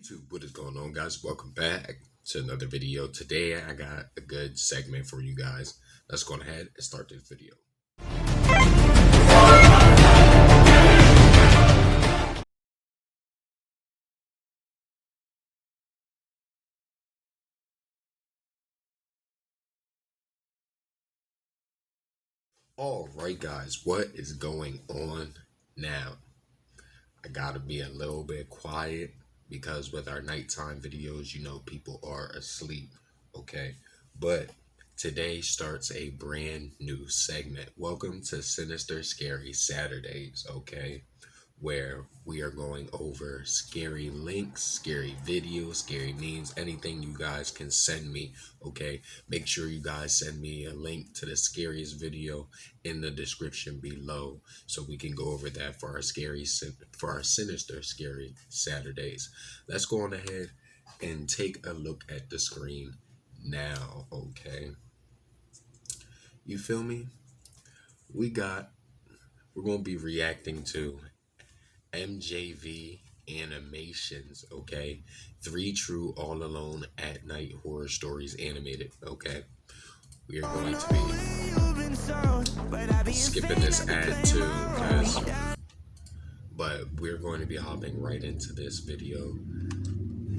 YouTube, what is going on, guys? Welcome back to another video. Today I got a good segment for you guys. Let's go ahead and start this video. Alright guys, what is going on now? I gotta be a little bit quiet because with our nighttime videos, you know, people are asleep, okay? But today starts a brand new segment. Welcome to Sinister Scary Saturdays, okay? Where we are going over scary links, scary videos, scary memes, anything you guys can send me, okay? Make sure you guys send me a link to the scariest video in the description below so we can go over that for our Sinister Scary Saturdays. Let's go on ahead and take a look at the screen now, okay? You feel me? We're going to be reacting to MJV Animations, okay? 3 true all alone at night horror stories animated, okay? We are going to be skipping this ad too, but we're going to be hopping right into this video.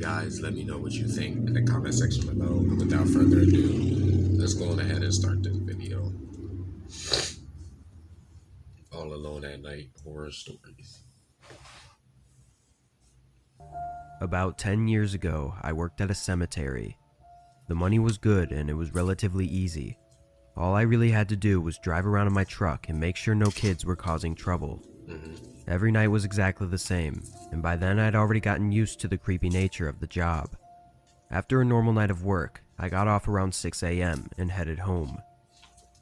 Guys, let me know what you think in the comment section below. And without further ado, let's go on ahead and start this video. All alone at night horror stories. About 10 years ago, I worked at a cemetery. The money was good and it was relatively easy. All I really had to do was drive around in my truck and make sure no kids were causing trouble. Every night was exactly the same, and by then I'd already gotten used to the creepy nature of the job. After a normal night of work, I got off around 6 a.m. and headed home.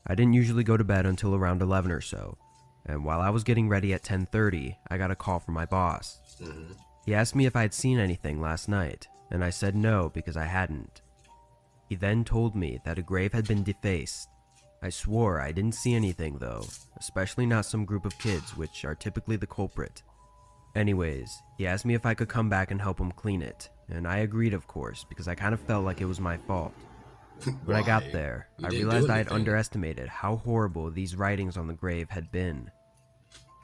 I didn't usually go to bed until around 11 or so, and while I was getting ready at 10:30, I got a call from my boss. He asked me if I had seen anything last night, and I said no because I hadn't. He then told me that a grave had been defaced. I swore I didn't see anything though, especially not some group of kids, which are typically the culprit. Anyways, he asked me if I could come back and help him clean it, and I agreed of course because I kind of felt like it was my fault. When I got there, I realized I had underestimated how horrible these writings on the grave had been.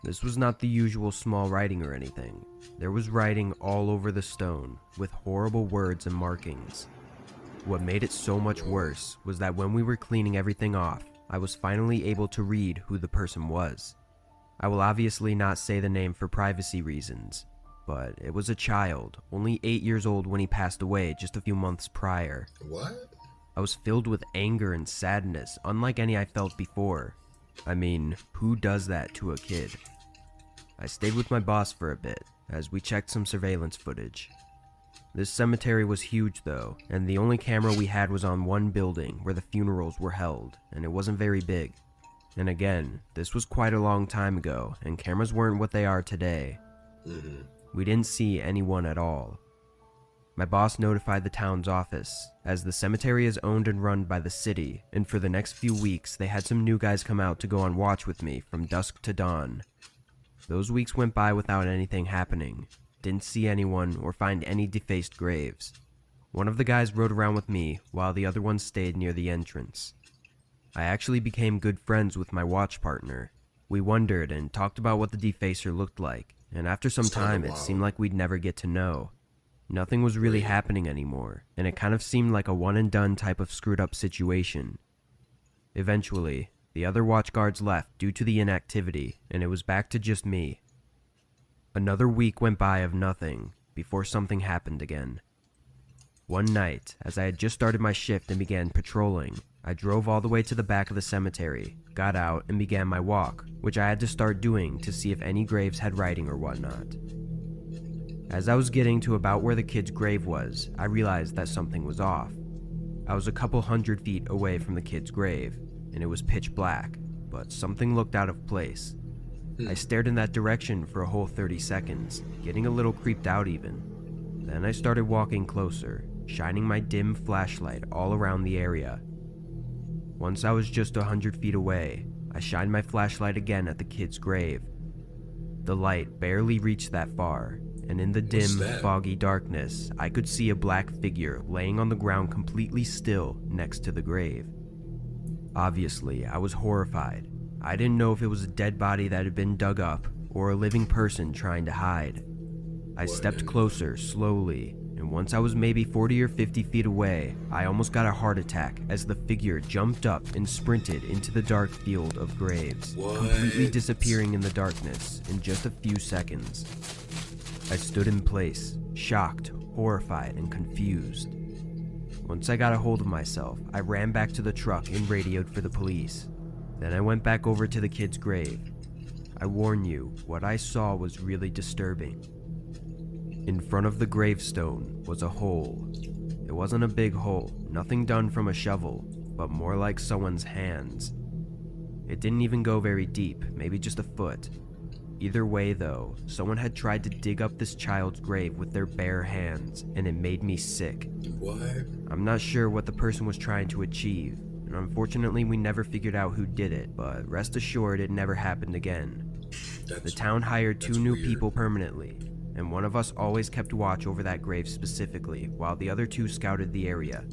This was not the usual small writing or anything. There was writing all over the stone, with horrible words and markings. What made it so much worse was that when we were cleaning everything off, I was finally able to read who the person was. I will obviously not say the name for privacy reasons, but it was a child, only 8 years old when he passed away just a few months prior. What? I was filled with anger and sadness, unlike any I felt before. I mean, who does that to a kid? I stayed with my boss for a bit, as we checked some surveillance footage. This cemetery was huge though, and the only camera we had was on one building where the funerals were held, and it wasn't very big. And again, this was quite a long time ago, and cameras weren't what they are today. We didn't see anyone at all. My boss notified the town's office, as the cemetery is owned and run by the city, and for the next few weeks they had some new guys come out to go on watch with me from dusk to dawn. Those weeks went by without anything happening. Didn't see anyone or find any defaced graves. One of the guys rode around with me while the other one stayed near the entrance. I actually became good friends with my watch partner. We wondered and talked about what the defacer looked like, and after some time it seemed like we'd never get to know. Nothing was really happening anymore, and it kind of seemed like a one and done type of screwed up situation. Eventually, the other watch guards left due to the inactivity, and it was back to just me. Another week went by of nothing, before something happened again. One night, as I had just started my shift and began patrolling, I drove all the way to the back of the cemetery, got out, and began my walk, which I had to start doing to see if any graves had writing or whatnot. As I was getting to about where the kid's grave was, I realized that something was off. I was a couple 100 feet away from the kid's grave, and it was pitch black, but something looked out of place. I stared in that direction for a whole 30 seconds, getting a little creeped out even. Then I started walking closer, shining my dim flashlight all around the area. Once I was just 100 feet away, I shined my flashlight again at the kid's grave. The light barely reached that far, and in the What's dim, that? foggy darkness, I could see a black figure laying on the ground completely still next to the grave. Obviously, I was horrified. I didn't know if it was a dead body that had been dug up or a living person trying to hide. I stepped closer, slowly, and once I was maybe 40 or 50 feet away, I almost got a heart attack as the figure jumped up and sprinted into the dark field of graves, completely disappearing in the darkness in just a few seconds. I stood in place, shocked, horrified, and confused. Once I got a hold of myself, I ran back to the truck and radioed for the police. Then I went back over to the kid's grave. I warn you, what I saw was really disturbing. In front of the gravestone was a hole. It wasn't a big hole, nothing done from a shovel, but more like someone's hands. It didn't even go very deep, maybe just a foot. Either way though, someone had tried to dig up this child's grave with their bare hands, and it made me sick. What? I'm not sure what the person was trying to achieve, and unfortunately we never figured out who did it, but rest assured it never happened again. The town hired 2 new people permanently, and one of us always kept watch over that grave specifically, while the other 2 scouted the area.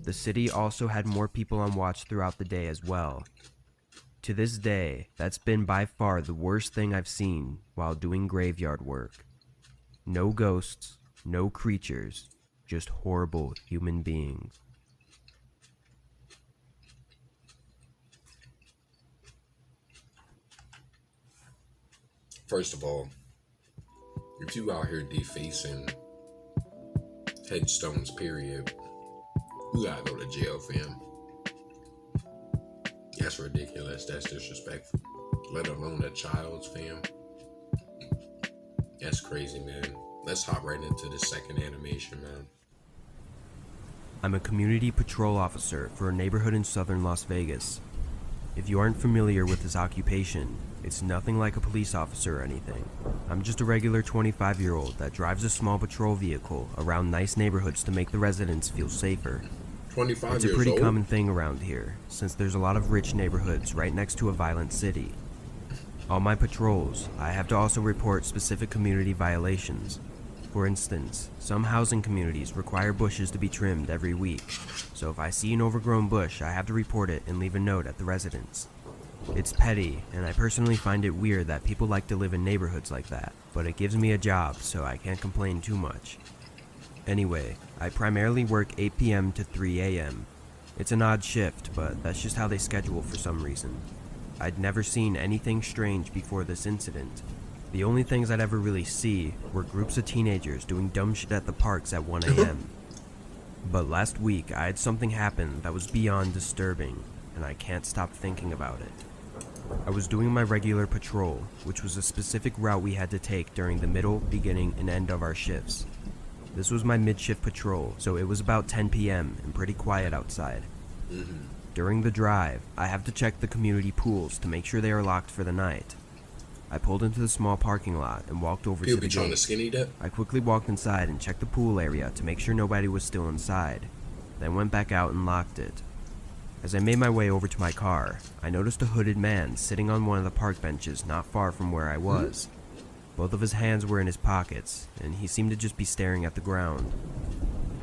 The city also had more people on watch throughout the day as well. To this day, that's been by far the worst thing I've seen while doing graveyard work. No ghosts, no creatures, just horrible human beings. First of all, if you out here defacing headstones, period, you gotta go to jail, fam. That's ridiculous. That's disrespectful. Let alone a child's, fam. That's crazy, man. Let's hop right into the second animation, man. I'm a community patrol officer for a neighborhood in southern Las Vegas. If you aren't familiar with this occupation, it's nothing like a police officer or anything. I'm just a regular 25-year-old that drives a small patrol vehicle around nice neighborhoods to make the residents feel safer. 25 It's a years pretty old? common thing around here, since there's a lot of rich neighborhoods right next to a violent city. On my patrols, I have to also report specific community violations. For instance, some housing communities require bushes to be trimmed every week, so if I see an overgrown bush, I have to report it and leave a note at the residence. It's petty, and I personally find it weird that people like to live in neighborhoods like that, but it gives me a job, so I can't complain too much. Anyway, I primarily work 8 p.m. to 3 a.m. It's an odd shift, but that's just how they schedule for some reason. I'd never seen anything strange before this incident. The only things I'd ever really see were groups of teenagers doing dumb shit at the parks at 1 a.m. But last week, I had something happen that was beyond disturbing, and I can't stop thinking about it. I was doing my regular patrol, which was a specific route we had to take during the middle, beginning, and end of our shifts. This was my mid-shift patrol, so it was about 10 p.m. and pretty quiet outside. During the drive, I have to check the community pools to make sure they are locked for the night. I pulled into the small parking lot and walked over to the trying to gate. skinny dip? I quickly walked inside and checked the pool area to make sure nobody was still inside, then went back out and locked it. As I made my way over to my car, I noticed a hooded man sitting on one of the park benches not far from where I was. Both of his hands were in his pockets, and he seemed to just be staring at the ground.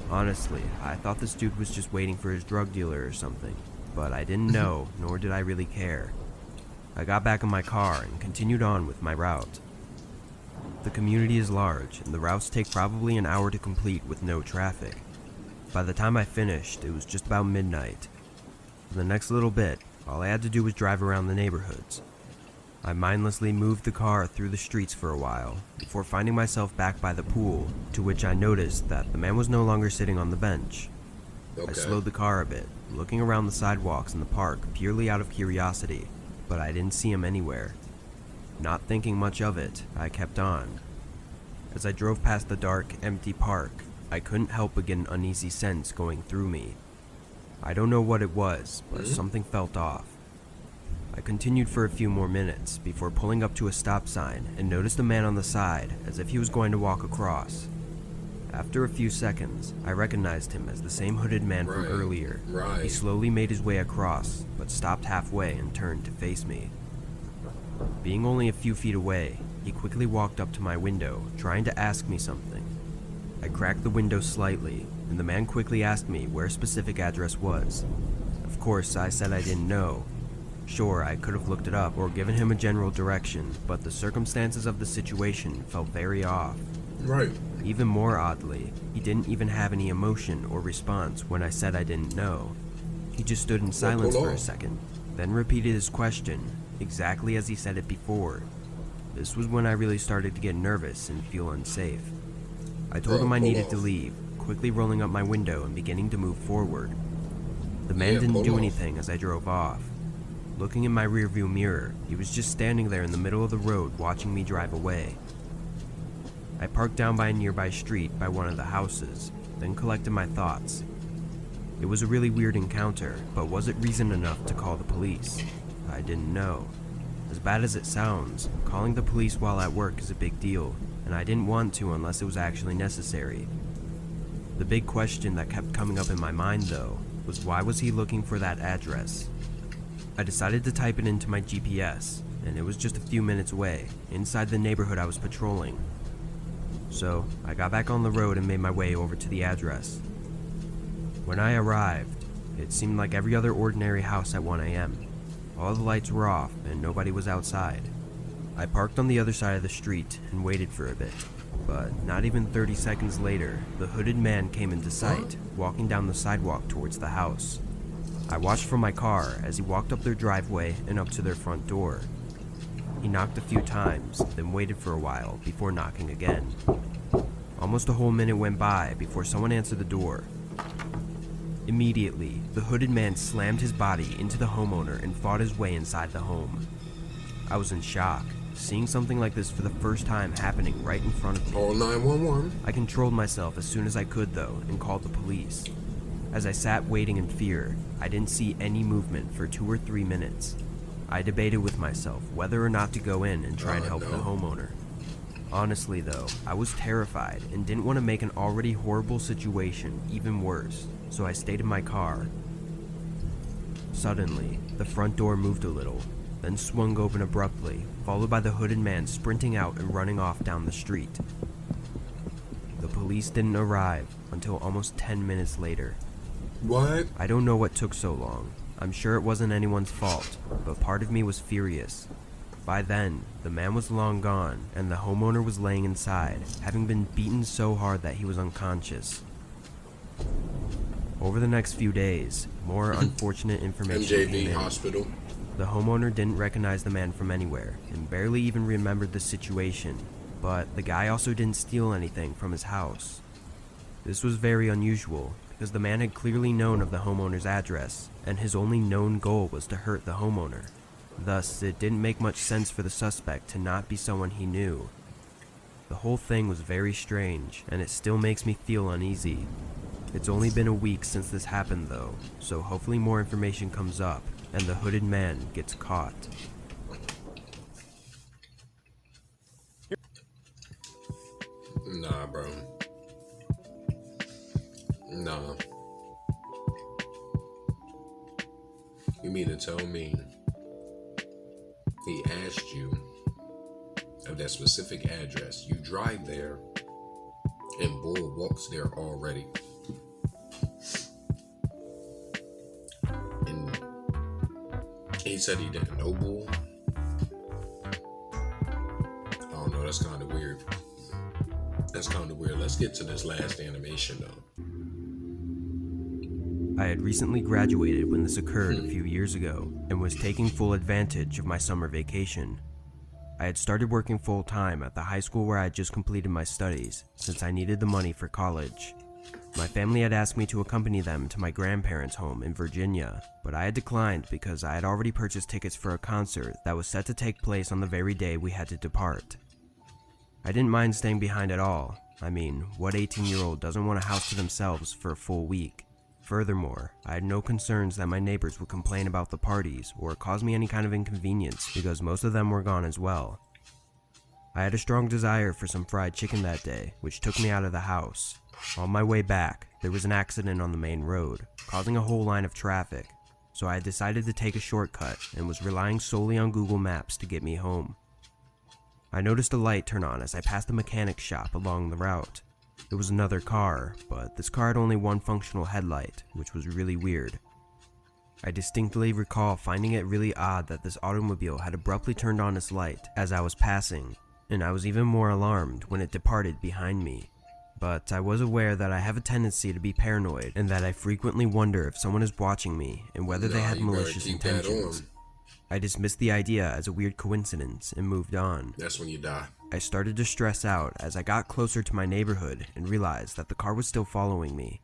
Honestly, I thought this dude was just waiting for his drug dealer or something, but I didn't know, nor did I really care. I got back in my car and continued on with my route. The community is large, and the routes take probably an hour to complete with no traffic. By the time I finished, it was just about midnight. For the next little bit, all I had to do was drive around the neighborhoods. I mindlessly moved the car through the streets for a while, before finding myself back by the pool, to which I noticed that the man was no longer sitting on the bench. I slowed the car a bit, looking around the sidewalks in the park purely out of curiosity, but I didn't see him anywhere. Not thinking much of it, I kept on. As I drove past the dark, empty park, I couldn't help but get an uneasy sense going through me. I don't know what it was, but something felt off. I continued for a few more minutes before pulling up to a stop sign and noticed a man on the side as if he was going to walk across. After a few seconds, I recognized him as the same hooded man from earlier. He slowly made his way across, but stopped halfway and turned to face me. Being only a few feet away, he quickly walked up to my window, trying to ask me something. I cracked the window slightly, and the man quickly asked me where a specific address was. Of course, I said I didn't know. Sure, I could have looked it up or given him a general direction, but the circumstances of the situation felt very off. Right. Even more oddly, he didn't even have any emotion or response when I said I didn't know. He just stood in silence for a second, then repeated his question, exactly as he said it before. This was when I really started to get nervous and feel unsafe. I told him I needed to leave, quickly rolling up my window and beginning to move forward. The man didn't do anything as I drove off. Looking in my rearview mirror, he was just standing there in the middle of the road watching me drive away. I parked down by a nearby street by one of the houses, then collected my thoughts. It was a really weird encounter, but was it reason enough to call the police? I didn't know. As bad as it sounds, calling the police while at work is a big deal, and I didn't want to unless it was actually necessary. The big question that kept coming up in my mind, though, was why was he looking for that address? I decided to type it into my GPS, and it was just a few minutes away, inside the neighborhood I was patrolling. So, I got back on the road and made my way over to the address. When I arrived, it seemed like every other ordinary house at 1 a.m. All the lights were off and nobody was outside. I parked on the other side of the street and waited for a bit, but not even 30 seconds later, the hooded man came into sight, walking down the sidewalk towards the house. I watched from my car as he walked up their driveway and up to their front door. He knocked a few times, then waited for a while before knocking again. Almost a whole minute went by before someone answered the door. Immediately, the hooded man slammed his body into the homeowner and fought his way inside the home. I was in shock, seeing something like this for the first time happening right in front of me. Call 911. I controlled myself as soon as I could, though, and called the police. As I sat waiting in fear, I didn't see any movement for 2 or 3 minutes. I debated with myself whether or not to go in and try and help the homeowner. Honestly, though, I was terrified and didn't want to make an already horrible situation even worse, so I stayed in my car. Suddenly, the front door moved a little, then swung open abruptly, followed by the hooded man sprinting out and running off down the street. The police didn't arrive until almost 10 minutes later. What? I don't know what took so long. I'm sure it wasn't anyone's fault, but part of me was furious. By then, the man was long gone, and the homeowner was laying inside, having been beaten so hard that he was unconscious. Over the next few days, more unfortunate information came in. MJV Hospital. The homeowner didn't recognize the man from anywhere, and barely even remembered the situation, but the guy also didn't steal anything from his house. This was very unusual, because the man had clearly known of the homeowner's address, and his only known goal was to hurt the homeowner. Thus, it didn't make much sense for the suspect to not be someone he knew. The whole thing was very strange, and it still makes me feel uneasy. It's only been a week since this happened though, so hopefully more information comes up, and the hooded man gets caught. Nah, bro. Nah. You mean to tell me he asked you of that specific address, you drive there, and Bull walks there already, and he said he didn't know Bull? I don't know, that's kind of weird. That's kind of weird. Let's get to this last animation though. I had recently graduated when this occurred a few years ago and was taking full advantage of my summer vacation. I had started working full-time at the high school where I had just completed my studies since I needed the money for college. My family had asked me to accompany them to my grandparents' home in Virginia, but I had declined because I had already purchased tickets for a concert that was set to take place on the very day we had to depart. I didn't mind staying behind at all. I mean, what 18-year-old doesn't want a house to themselves for a full week? Furthermore, I had no concerns that my neighbors would complain about the parties or cause me any kind of inconvenience because most of them were gone as well. I had a strong desire for some fried chicken that day, which took me out of the house. On my way back, there was an accident on the main road, causing a whole line of traffic, so I had decided to take a shortcut and was relying solely on Google Maps to get me home. I noticed a light turn on as I passed a mechanic shop along the route. It was another car, but this car had only one functional headlight, which was really weird. I distinctly recall finding it really odd that this automobile had abruptly turned on its light as I was passing, and I was even more alarmed when it departed behind me. But I was aware that I have a tendency to be paranoid and that I frequently wonder if someone is watching me and whether they had malicious intentions. I dismissed the idea as a weird coincidence and moved on. That's when you die. I started to stress out as I got closer to my neighborhood and realized that the car was still following me.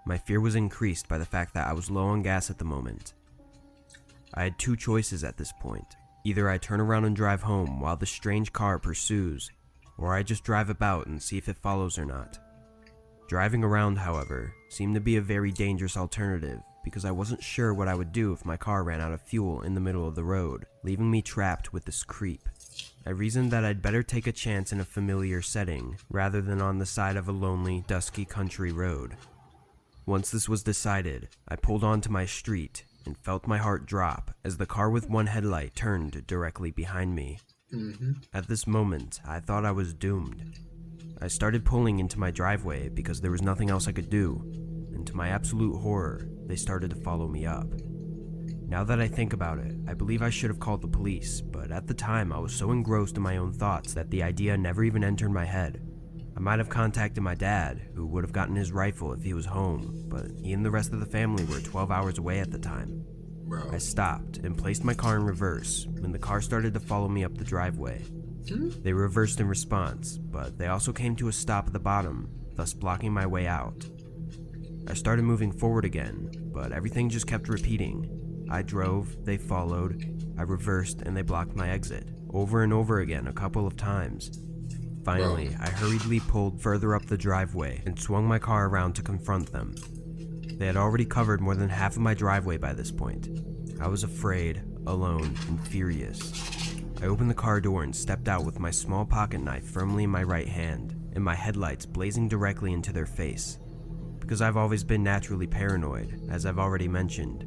My fear was increased by the fact that I was low on gas at the moment. I had two choices at this point. Either I turn around and drive home while the strange car pursues, or I just drive about and see if it follows or not. Driving around, however, seemed to be a very dangerous alternative because I wasn't sure what I would do if my car ran out of fuel in the middle of the road, leaving me trapped with this creep. I reasoned that I'd better take a chance in a familiar setting rather than on the side of a lonely, dusky country road. Once this was decided, I pulled onto my street and felt my heart drop as the car with one headlight turned directly behind me. At this moment, I thought I was doomed. I started pulling into my driveway because there was nothing else I could do, and to my absolute horror, they started to follow me up. Now that I think about it, I believe I should have called the police, but at the time I was so engrossed in my own thoughts that the idea never even entered my head. I might have contacted my dad, who would have gotten his rifle if he was home, but he and the rest of the family were 12 hours away at the time. I stopped and placed my car in reverse when the car started to follow me up the driveway. They reversed in response, but they also came to a stop at the bottom, thus blocking my way out. I started moving forward again, but everything just kept repeating. I drove, they followed, I reversed, and they blocked my exit, over and over again a couple of times. Finally, I hurriedly pulled further up the driveway and swung my car around to confront them. They had already covered more than half of my driveway by this point. I was afraid, alone, and furious. I opened the car door and stepped out with my small pocket knife firmly in my right hand, and my headlights blazing directly into their face. Because I've always been naturally paranoid, as I've already mentioned,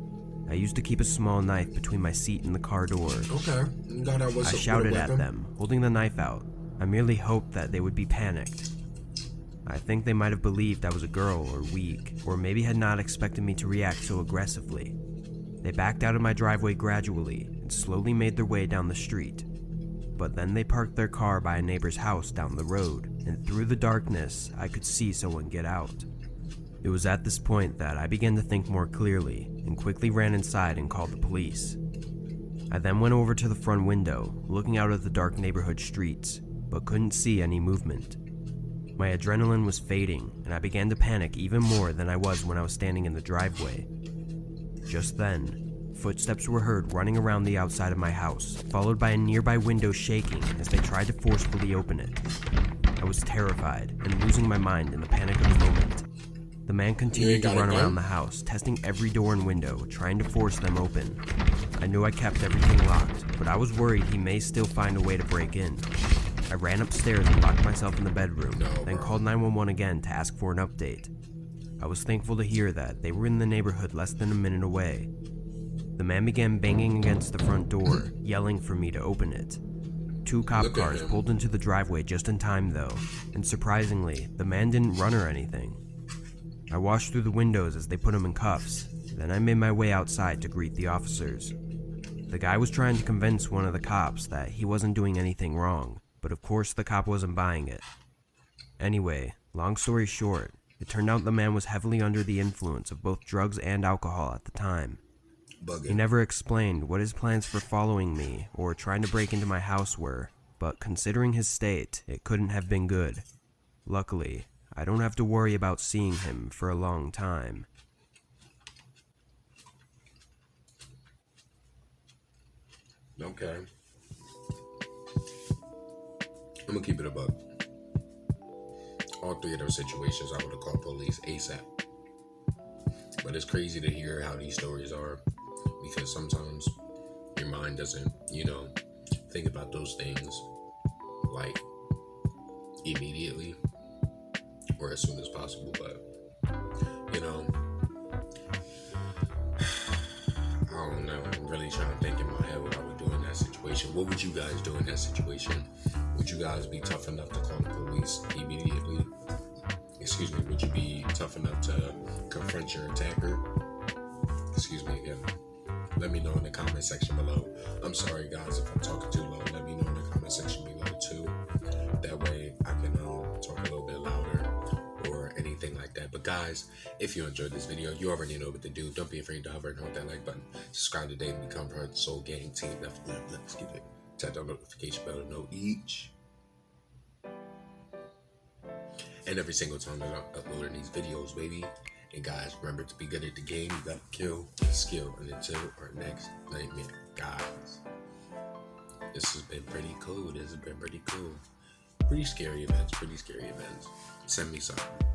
I used to keep a small knife between my seat and the car door. I shouted at them, holding the knife out. I merely hoped that they would be panicked. I think they might have believed I was a girl or weak, or maybe had not expected me to react so aggressively. They backed out of my driveway gradually and slowly made their way down the street. But then they parked their car by a neighbor's house down the road, and through the darkness, I could see someone get out. It was at this point that I began to think more clearly and quickly ran inside and called the police. I then went over to the front window, looking out at the dark neighborhood streets, but couldn't see any movement. My adrenaline was fading, and I began to panic even more than I was when I was standing in the driveway. Just then, footsteps were heard running around the outside of my house, followed by a nearby window shaking as they tried to forcefully open it. I was terrified and losing my mind in the panic of the moment. The man continued to run around the house, testing every door and window, trying to force them open. I knew I kept everything locked, but I was worried he may still find a way to break in. I ran upstairs and locked myself in the bedroom, then called 911 again to ask for an update. I was thankful to hear that they were in the neighborhood less than a minute away. The man began banging against the front door, yelling for me to open it. Two cop cars pulled into the driveway just in time though, and surprisingly, the man didn't run or anything. I watched through the windows as they put him in cuffs, then I made my way outside to greet the officers. The guy was trying to convince one of the cops that he wasn't doing anything wrong, but of course the cop wasn't buying it. Anyway, long story short, it turned out the man was heavily under the influence of both drugs and alcohol at the time. He never explained what his plans for following me or trying to break into my house were, but considering his state, it couldn't have been good. Luckily, I don't have to worry about seeing him for a long time. Okay. I'm gonna keep it a buck. All three of those situations, I would have called police ASAP. But it's crazy to hear how these stories are, because sometimes your mind doesn't, think about those things like immediately or as soon as possible. But I don't know. I'm really trying to think in my head what I would do in that situation. What would you guys do in that situation? Would you guys be tough enough to call the police immediately? Excuse me, would you be tough enough to confront your attacker? Excuse me again. Let me know in the comment section below. I'm sorry guys if I'm talking too low. Let me know in the comment section below too. That way I can talk a little bit louder or anything like that. But guys, if you enjoyed this video, you already know what to do. Don't be afraid to hover and hold that like button. Subscribe today and become part of the Soul Gang Team Nephilim. Let's get it. Tap that notification bell to know each and every single time that I'm uploading these videos, baby. And guys, remember to be good at the game. You gotta kill the skill. And until our next nightmare, guys, this has been pretty cool. Pretty scary events. Send me something.